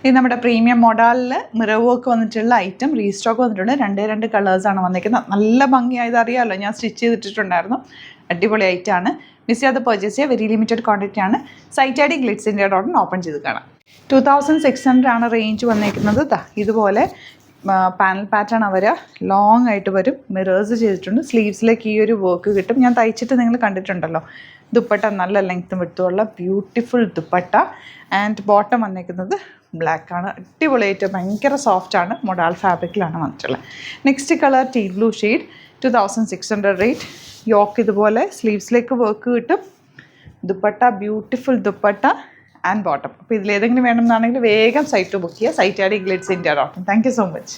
ഇത് നമ്മുടെ പ്രീമിയം മോഡലിൽ മിറർ വർക്ക് വന്നിട്ടുള്ള ഐറ്റം റീസ്റ്റോക്ക് വന്നിട്ടുണ്ട്. രണ്ട് കളേഴ്സാണ് വന്നിരിക്കുന്നത്. നല്ല ഭംഗിയായത് അറിയാമല്ലോ, ഞാൻ സ്റ്റിച്ച് ചെയ്തിട്ടുണ്ടായിരുന്നു. അടിപൊളി ഐറ്റമാണ്. മിസ് ചെയ്യാതെ പർച്ചേസ് ചെയ്യുക. വെരി ലിമിറ്റഡ് ക്വാണ്ടിറ്റി ആണ്. Site I D glitzindia.in open ചെയ്ത് കാണാം. 2600 ആണ് റേഞ്ച് വന്നിരിക്കുന്നത്. ഇതുപോലെ പാനൽ പാറ്റേൺ അവർ ലോങ് ആയിട്ട് വരും. മിറേഴ്സ് ചെയ്തിട്ടുണ്ട്. സ്ലീവ്സിലേക്ക് ഈ ഒരു വർക്ക് കിട്ടും. ഞാൻ തയ്ച്ചിട്ട് നിങ്ങൾ കണ്ടിട്ടുണ്ടല്ലോ. ദുപ്പട്ട നല്ല ലെങ്ത്തും വിട്ടുള്ള ബ്യൂട്ടിഫുൾ ദുപ്പട്ട. ആൻഡ് ബോട്ടം വന്നിരിക്കുന്നത് ബ്ലാക്ക് ആണ്. അടിപൊളിയായിട്ട് ഭയങ്കര സോഫ്റ്റ് ആണ്. മൊഡാൾ ഫാബ്രിക്കിലാണ് വന്നിട്ടുള്ളത്. Next colour tea blue shade. 2600 rate. Yoke ഇതുപോലെ സ്ലീവ്സിലേക്ക് വർക്ക് കിട്ടും. Dupatta beautiful dupatta and bottom. അപ്പോൾ ഇതിലേതെങ്കിലും വേണമെന്നാണെങ്കിൽ വേഗം സൈറ്റ് ബുക്ക് ചെയ്യുക. Site I D glitzindia.in. Thank you so much.